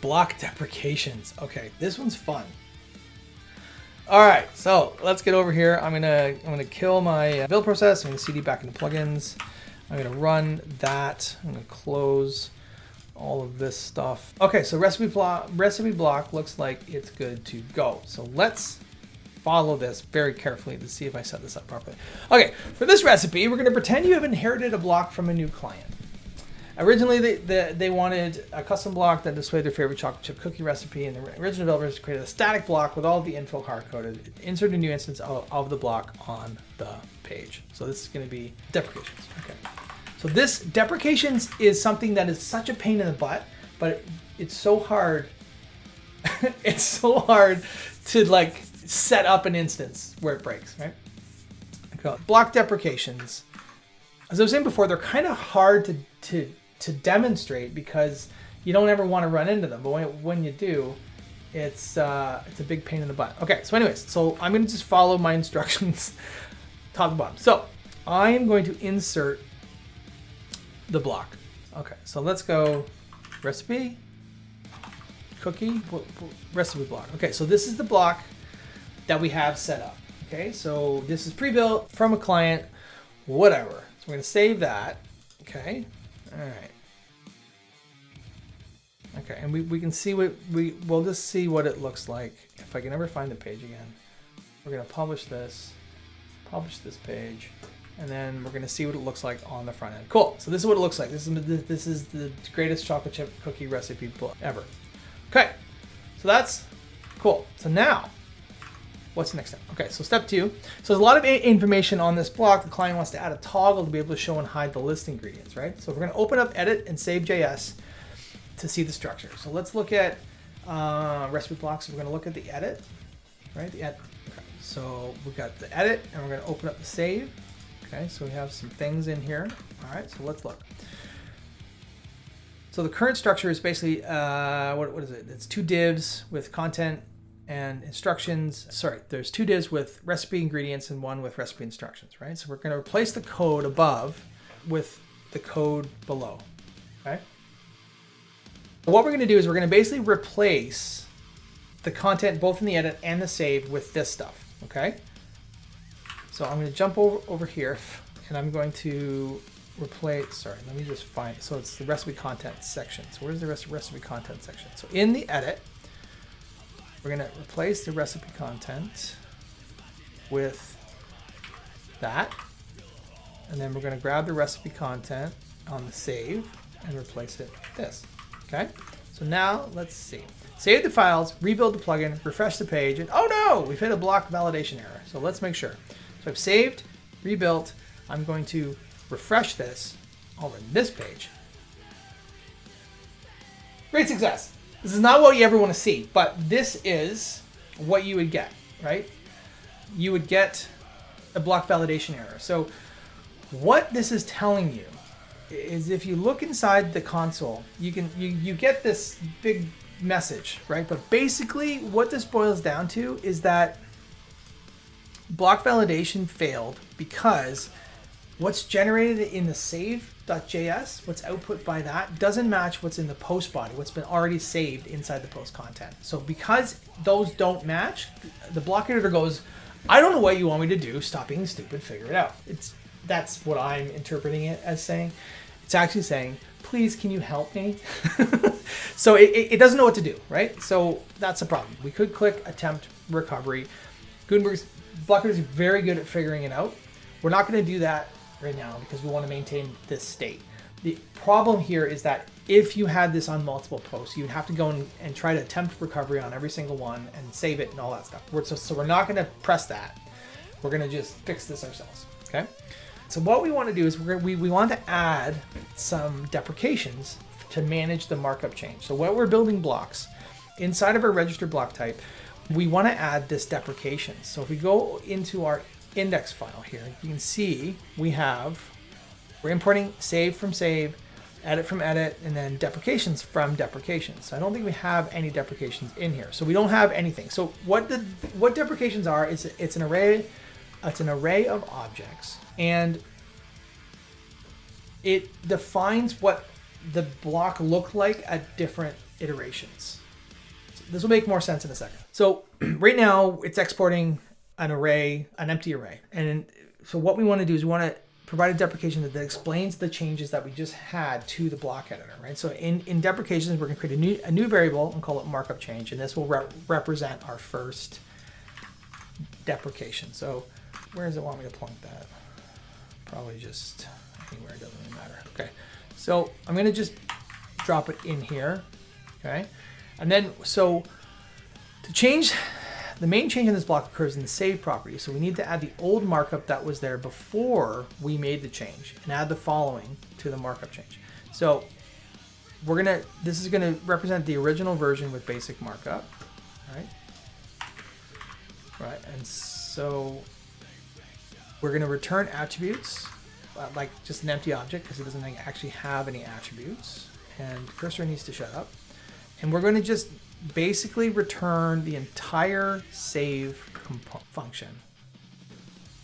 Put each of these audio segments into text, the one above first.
Block deprecations. Okay, this one's fun. All right, so let's get over here. I'm gonna kill my build process. I'm gonna CD back into plugins. I'm gonna run that. I'm gonna close all of this stuff. Okay, so recipe block looks like it's good to go. So let's follow this very carefully to see if I set this up properly. Okay, for this recipe, we're gonna pretend you have inherited a block from a new client. Originally, they wanted a custom block that displayed their favorite chocolate chip cookie recipe, and the original developers created a static block with all the info hard-coded. Insert a new instance of the block on the page. So this is going to be deprecations. Okay. So this deprecations is something that is such a pain in the butt, but it's so hard. It's so hard to like set up an instance where it breaks, right? Okay. Block deprecations. As I was saying before, they're kind of hard to demonstrate because you don't ever want to run into them, but when you do, it's a big pain in the butt. Okay, so anyways, so I'm going to just follow my instructions top to bottom. So I am going to insert the block. Okay, so let's go recipe, cookie, recipe block. Okay, so this is the block that we have set up. Okay, so this is pre-built from a client, whatever. So we're going to save that. Okay. All right. Okay, and we can see what we'll just see what it looks like. If I can ever find the page again, we're gonna publish this page, and then we're gonna see what it looks like on the front end. Cool. So this is what it looks like. This is the greatest chocolate chip cookie recipe book ever. Okay, so that's cool. So now, what's the next step? Okay, so step 2. So there's a lot of information on this block. The client wants to add a toggle to be able to show and hide the list ingredients, right? So we're going to open up Edit and Save JS to see the structure. So let's look at recipe blocks. So we're going to look at the Edit, right? The Edit. Okay. So we've got the Edit, and we're going to open up the Save. Okay, so we have some things in here. All right, so let's look. So the current structure is basically what is it? It's 2 divs with content and instructions. Sorry, there's 2 divs with recipe ingredients and 1 with recipe instructions, right? So we're going to replace the code above with the code below, okay? What we're going to do is we're going to basically replace the content both in the edit and the save with this stuff, okay? So I'm going to jump over here, and I'm going to replace, sorry, let me just find, so it's the recipe content section. So where's the recipe content section? So in the edit, we're going to replace the recipe content with that. And then we're going to grab the recipe content on the save and replace it with this. Okay? So now let's see. Save the files, rebuild the plugin, refresh the page, and oh no, we've hit a block validation error. So let's make sure. So I've saved, rebuilt. I'm going to refresh this over this page. Great success. This is not what you ever want to see, but this is what you would get, right? You would get a block validation error. So what this is telling you is if you look inside the console, you get this big message, right? But basically what this boils down to is that block validation failed because what's generated in the save.js, what's output by that, doesn't match what's in the post body, what's been already saved inside the post content. So because those don't match, the block editor goes, I don't know what you want me to do, stop being stupid, figure it out. That's what I'm interpreting it as saying. It's actually saying, please, can you help me? So it doesn't know what to do, right? So that's the problem. We could click attempt recovery. Gutenberg's block editor is very good at figuring it out. We're not going to do that right now because we want to maintain this state. The problem here is that if you had this on multiple posts, you'd have to go and try to attempt recovery on every single one and save it and all that stuff. So we're not going to press that. We're going to just fix this ourselves, okay? So what we want to do is we want to add some deprecations to manage the markup change. So when we're building blocks, inside of our register block type, we want to add this deprecation. So if we go into our index file here, you can see we're importing save from save, edit from edit, and then deprecations from deprecations. So I don't think we have any deprecations in here. So we don't have anything. So what deprecations are is it's an array of objects, and it defines what the block looked like at different iterations. So this will make more sense in a second. So right now it's exporting an array, an empty array. And so what we want to do is we want to provide a deprecation that explains the changes that we just had to the block editor, right? So in deprecations, we're going to create a new variable and call it markup change, and this will represent our first deprecation. So where does it want me to point that? Probably just anywhere, it doesn't really matter. Okay, so I'm going to just drop it in here, okay? And then, so to change, the main change in this block occurs in the save property. So we need to add the old markup that was there before we made the change and add the following to the markup change. So this is gonna represent the original version with basic markup, right? Right, and so we're gonna return attributes, like just an empty object because it doesn't actually have any attributes. And cursor needs to shut up. And we're gonna just basically return the entire save function.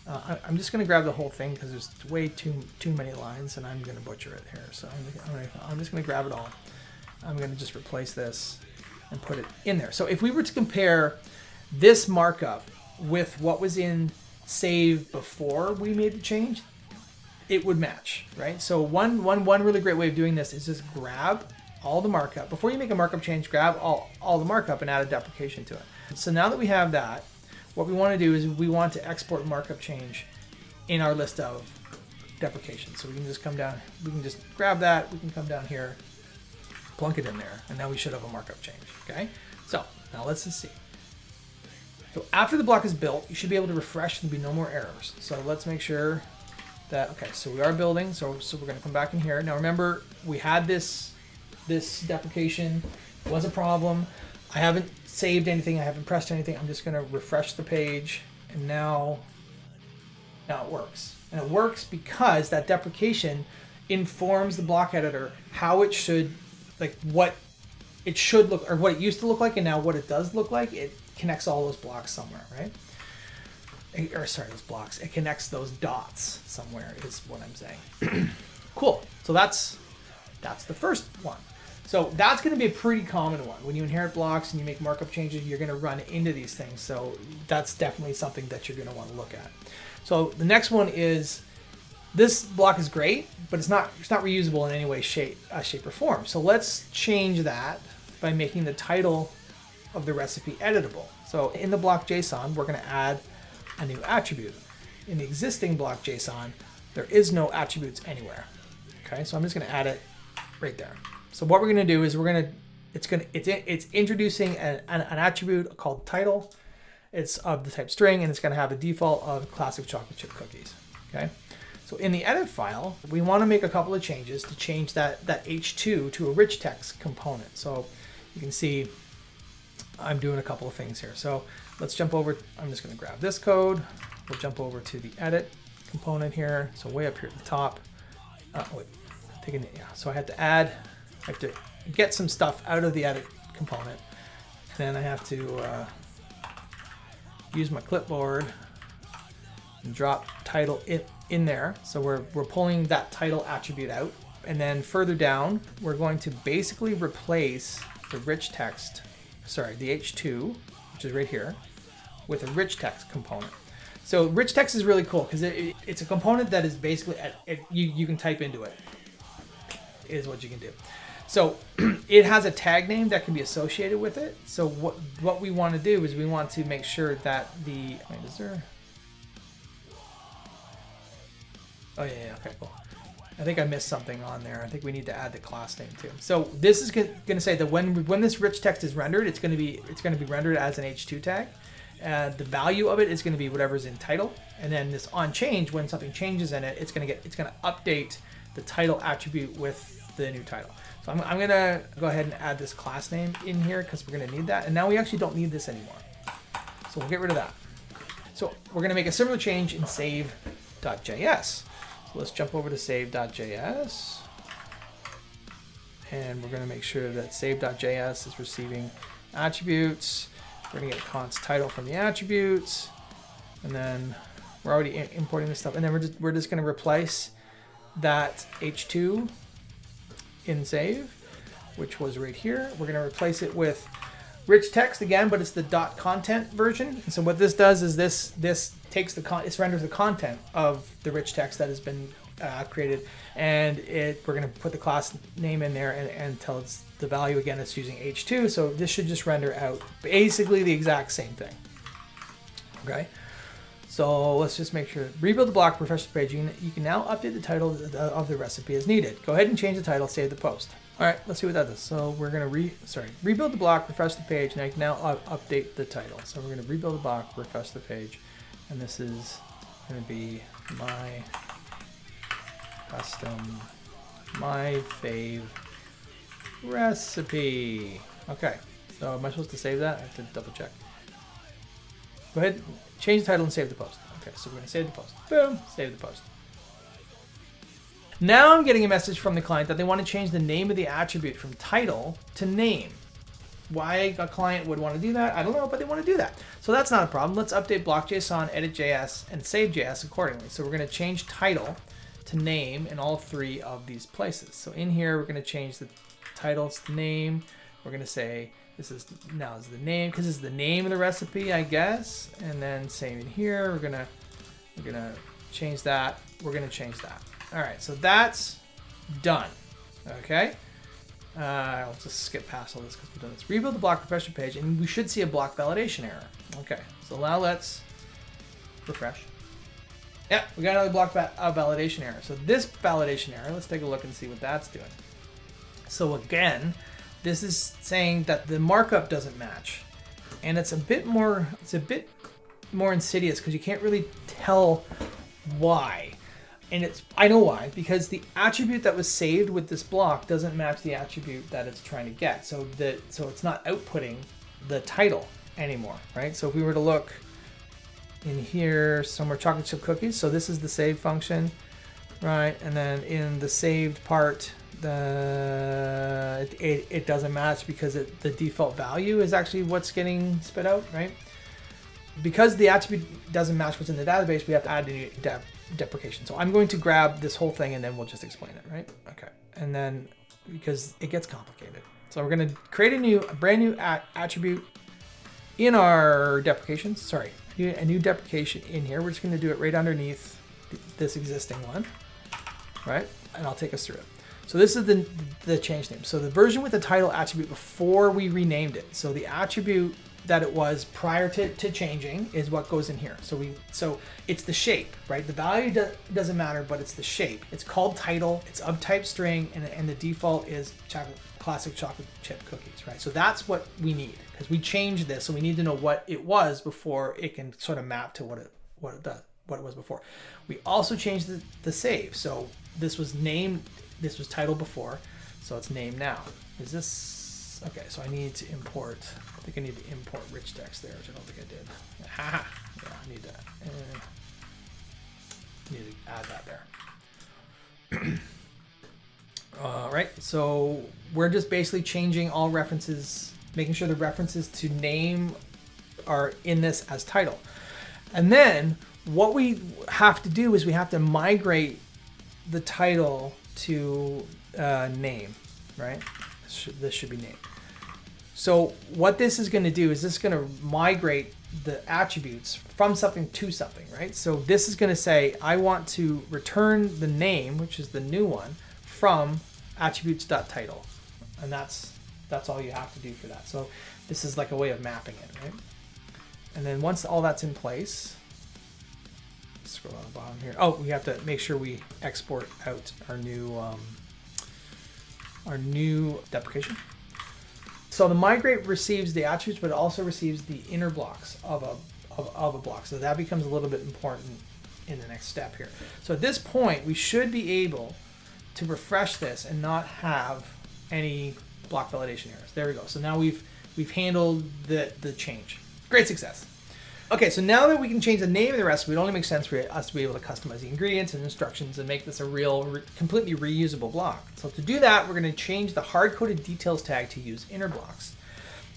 I'm just going to grab the whole thing because there's way too many lines and I'm going to butcher it here. So I'm just going to grab it all. I'm going to just replace this and put it in there. So if we were to compare this markup with what was in save before we made the change, it would match, right? So one really great way of doing this is just grab all the markup. Before you make a markup change, grab all the markup and add a deprecation to it. So now that we have that, what we want to do is we want to export markup change in our list of deprecations. So we can just come down, we can just grab that, we can come down here, plunk it in there, and now we should have a markup change, okay? So now let's just see. So after the block is built, you should be able to refresh and there'll be no more errors. So let's make sure that, okay, so we are building, so we're gonna come back in here. Now remember, we had this deprecation was a problem. I haven't saved anything, I haven't pressed anything. I'm just gonna refresh the page and now it works. And it works because that deprecation informs the block editor how it should, like what it should look, or what it used to look like and now what it does look like. It connects all those blocks somewhere, right? Or sorry, those blocks. It connects those dots somewhere is what I'm saying. Cool, so that's the first one. So that's going to be a pretty common one. When you inherit blocks and you make markup changes, you're going to run into these things. So that's definitely something that you're going to want to look at. So the next one is, this block is great, but it's not reusable in any way, shape or form. So let's change that by making the title of the recipe editable. So in the block JSON, we're going to add a new attribute. In the existing block JSON, there is no attributes anywhere. Okay, so I'm just going to add it right there. So what we're going to do is it's introducing an attribute called title. It's of the type string, and it's going to have a default of classic chocolate chip cookies. Okay. So in the edit file, we want to make a couple of changes to change that H2 to a rich text component. So you can see I'm doing a couple of things here. So let's jump over. I'm just going to grab this code. We'll jump over to the edit component here. So way up here at the top. So I have to get some stuff out of the edit component, and then I have to use my clipboard and drop title in there. So we're pulling that title attribute out, and then further down we're going to basically replace the rich text, sorry, the H2, which is right here, with a rich text component. So rich text is really cool because it's a component that is basically you can type into it. Is what you can do. So it has a tag name that can be associated with it. So what we want to do is we want to make sure that the, wait, is there? Oh yeah, okay, cool. I think I missed something on there. I think we need to add the class name too. So this is going to say that when this rich text is rendered, it's going to be rendered as an H2 tag. The value of it is going to be whatever's in title, and then this on change, when something changes in it, it's going to update the title attribute with the new title. So I'm going to go ahead and add this class name in here because we're going to need that. And now we actually don't need this anymore. So we'll get rid of that. So we're going to make a similar change in save.js. So let's jump over to save.js. And we're going to make sure that save.js is receiving attributes. We're going to get a const title from the attributes. And then we're already importing this stuff. And then we're just going to replace that H2 in save which was right here. We're going to replace it with rich text again, but it's the .content version. And so what this does is this takes this renders the content of the rich text that has been created, and we're going to put the class name in there and tell it's the value again. It's using h2, so this should just render out basically the exact same thing. Okay, so let's just make sure. Rebuild the block, refresh the page. You can now update the title of the recipe as needed. Go ahead and change the title, save the post. All right, let's see what that does. So we're going to rebuild the block, refresh the page. Now you can now update the title. So we're going to rebuild the block, refresh the page, and this is going to be my custom, my fave recipe. Okay, so am I supposed to save that? I have to double check. Go ahead, change the title and save the post. Okay, so we're going to save the post. Boom, save the post. Now I'm getting a message from the client that they want to change the name of the attribute from title to name. Why a client would want to do that, I don't know, but they want to do that. So that's not a problem. Let's update block.json, edit.js, and save.js accordingly. So we're going to change title to name in all three of these places. So in here, we're going to change the titles to name. We're going to say this is now is the name because it's the name of the recipe, I guess. And then same in here, we're gonna change that. We're gonna change that. All right, so that's done. Okay, I'll just skip past all this because we've done this. Rebuild the block refresh the page, and we should see a block validation error. Okay, so now let's refresh. Yeah, we got another block validation error. So this validation error, let's take a look and see what that's doing. So again, this is saying that the markup doesn't match, and it's a bit more insidious because you can't really tell why. And I know why, because the attribute that was saved with this block doesn't match the attribute that it's trying to get. So it's not outputting the title anymore, right? So if we were to look in here somewhere, chocolate chip cookies. So this is the save function, right? And then in the saved part, it doesn't match because the default value is actually what's getting spit out, right? Because the attribute doesn't match what's in the database, we have to add a new deprecation. So I'm going to grab this whole thing and then we'll just explain it, right? Okay, and then because it gets complicated, so we're going to create a brand new attribute in our deprecations. Sorry, a new deprecation in here. We're just going to do it right underneath this existing one, right? And I'll take us through it. So this is the change name. So the version with the title attribute before we renamed it. So the attribute that it was prior to changing is what goes in here. So it's the shape, right? The value doesn't matter, but it's the shape. It's called title, it's of type string, and the default is classic chocolate chip cookies, right? So that's what we need because we changed this, so we need to know what it was before it can sort of map to what it was before. We also changed the save. So this was named. This was title before, so it's name now. Is this, okay, so I need to import, I think I need to import rich text there, which I don't think I did. Yeah, I need that. Need to add that there. All right, so we're just basically changing all references, making sure the references to name are in this as title. And then what we have to do is we have to migrate the title to name, right? This should be name. So what this is going to do is this is going to migrate the attributes from something to something, right? So this is going to say, I want to return the name, which is the new one, from attributes.title. And that's all you have to do for that. So this is like a way of mapping it, right? And then once all that's in place, scroll on the bottom here. Oh, we have to make sure we export out our new deprecation. So the migrate receives the attributes, but it also receives the inner blocks of a block. So that becomes a little bit important in the next step here. So at this point, we should be able to refresh this and not have any block validation errors. There we go. So now we've handled the change. Great success. Okay, so now that we can change the name of the recipe, it only makes sense for us to be able to customize the ingredients and instructions and make this a real, completely reusable block. So to do that, we're going to change the hard-coded details tag to use inner blocks.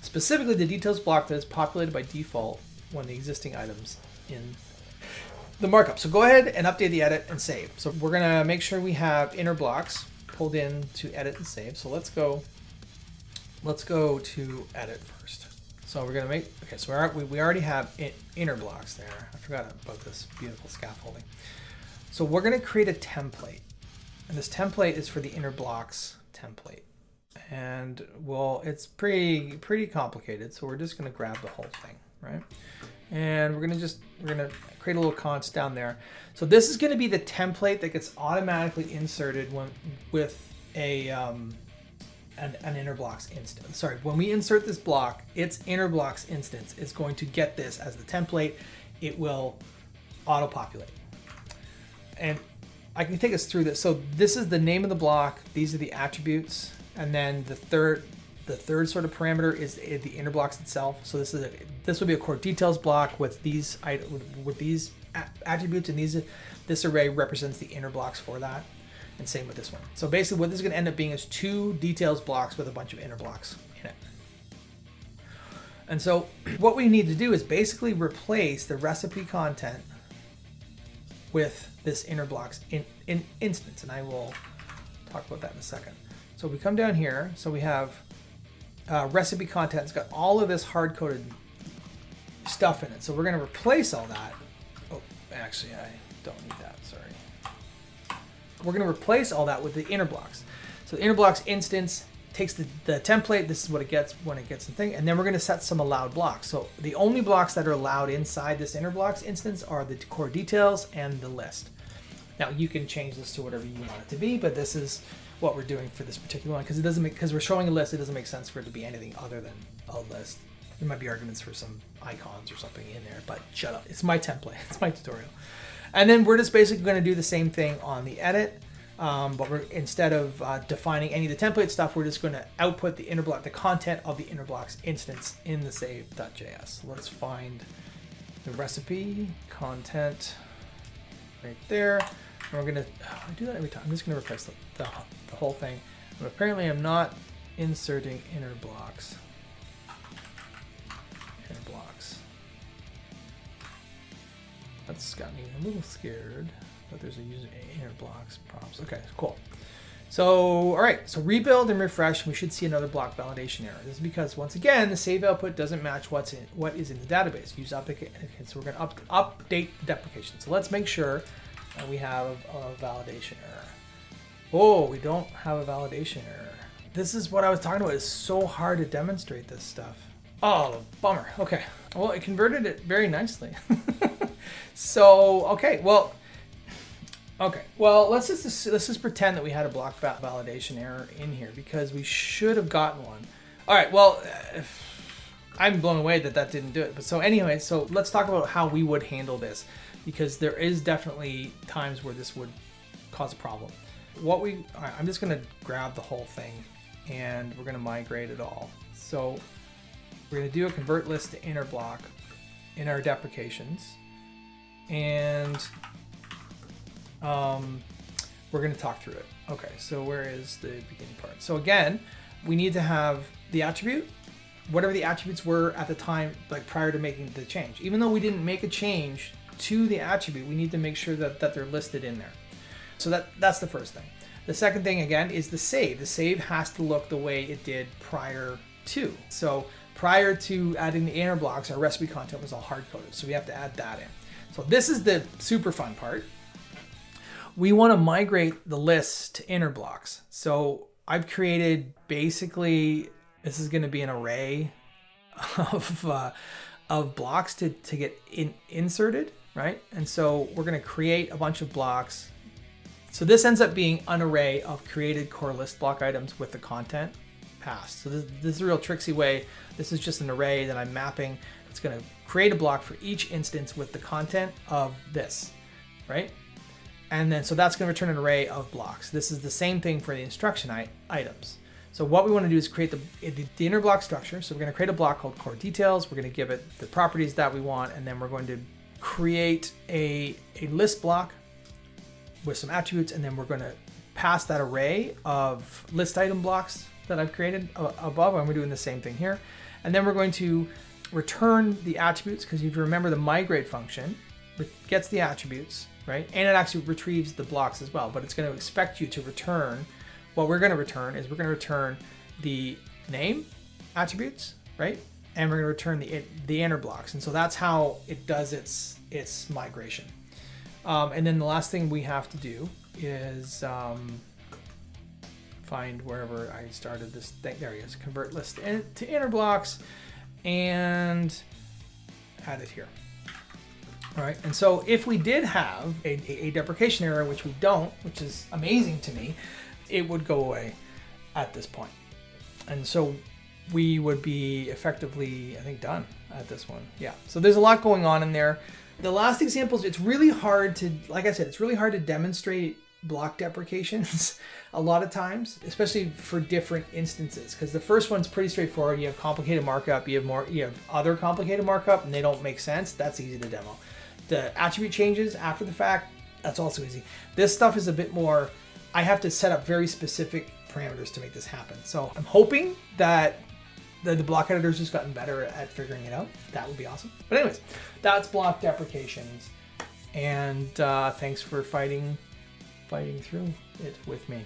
Specifically, the details block that is populated by default when the existing items in the markup. So go ahead and update the edit and save. So we're going to make sure we have inner blocks pulled in to edit and save. So let's go let's go to edit first. So we're gonna make, okay, so we already have inner blocks there. I forgot about this beautiful scaffolding. So we're gonna create a template. And this template is for the inner blocks template. And well, it's pretty complicated. So we're just gonna grab the whole thing, right? And we're gonna create a little const down there. So this is gonna be the template that gets automatically inserted with an inner blocks instance. Sorry, when we insert this block, its inner blocks instance is going to get this as the template. It will auto-populate. And I can take us through this. So this is the name of the block. These are the attributes. And then the third sort of parameter is the inner blocks itself. So this will be a core details block with these attributes, and this array represents the inner blocks for that. And same with this one. So basically what this is going to end up being is 2 details blocks with a bunch of inner blocks in it. And so what we need to do is basically replace the recipe content with this inner blocks in instance. And I will talk about that in a second. So we come down here. So we have recipe content. It's got all of this hard-coded stuff in it. So we're going to replace all that. Oh, actually, I don't need that. Sorry. We're going to replace all that with the inner blocks. So the inner blocks instance takes the template. This is what it gets when it gets the thing. And then we're going to set some allowed blocks. So the only blocks that are allowed inside this inner blocks instance are the core details and the list. Now you can change this to whatever you want it to be, but this is what we're doing for this particular one because we're showing a list. It doesn't make sense for it to be anything other than a list. There might be arguments for some icons or something in there, but shut up. It's my template. It's my tutorial. And then we're just basically going to do the same thing on the edit, but instead of defining any of the template stuff, we're just going to output the inner block, the content of the inner blocks instance in the save.js. So let's find the recipe content right there. And we're going to do that every time. I'm just going to replace the whole thing. But apparently I'm not inserting inner blocks. That's got me a little scared, but there's a user inner blocks props. Okay, cool. So, all right, so rebuild and refresh. We should see another block validation error. This is because once again, the save output doesn't match what is in the database. Use update. So we're going to update the deprecation. So let's make sure that we have a validation error. Oh, we don't have a validation error. This is what I was talking about. It's so hard to demonstrate this stuff. Oh, bummer. Okay. Well, it converted it very nicely. So, okay, well, let's just pretend that we had a block validation error in here because we should have gotten one. All right, well, I'm blown away that didn't do it. But so anyway, so let's talk about how we would handle this because there is definitely times where this would cause a problem. All right, I'm just gonna grab the whole thing and we're gonna migrate it all. So we're gonna do a convert list to inner block in our deprecations. And we're going to talk through it. Okay, so where is the beginning part? So again, we need to have the attribute, whatever the attributes were at the time, like prior to making the change. Even though we didn't make a change to the attribute, we need to make sure that they're listed in there. So that's the first thing. The second thing, again, is the save. The save has to look the way it did prior to. So prior to adding the inner blocks, our recipe content was all hard-coded. So we have to add that in. So this is the super fun part. We want to migrate the list to inner blocks. So I've created basically, this is going to be an array of blocks to get inserted, right? And so we're going to create a bunch of blocks. So this ends up being an array of created core list block items with the content passed. So this is a real tricksy way. This is just an array that I'm mapping. It's going to create a block for each instance with the content of this, right? And then, so that's going to return an array of blocks. This is the same thing for the instruction items. So what we want to do is create the inner block structure. So we're going to create a block called core details. We're going to give it the properties that we want. And then we're going to create a list block with some attributes. And then we're going to pass that array of list item blocks that I've created above. And we're doing the same thing here. And then we're going to return the attributes, because if you remember, the migrate function gets the attributes, right? And it actually retrieves the blocks as well, but it's going to expect you to return. What we're going to return is we're going to return the name attributes, right? And we're going to return the inner blocks. And so that's how it does its migration. And then the last thing we have to do is find wherever I started this thing. There he is. Convert list to inner blocks and add it here. All right. And so if we did have a deprecation error, which we don't, which is amazing to me, it would go away at this point. And so we would be effectively, I think, done at this one. Yeah. So there's a lot going on in there. The last examples, it's really hard to, like I said, it's really hard to demonstrate block deprecations a lot of times, especially for different instances, because the first one's pretty straightforward. You have complicated markup, you have other complicated markup, and they don't make sense. That's easy to demo. The attribute changes after the fact, that's also easy. This stuff is a bit more, I have to set up very specific parameters to make this happen. So I'm hoping that the block editor's just gotten better at figuring it out. That would be awesome. But anyways, that's block deprecations. And thanks for fighting through it with me.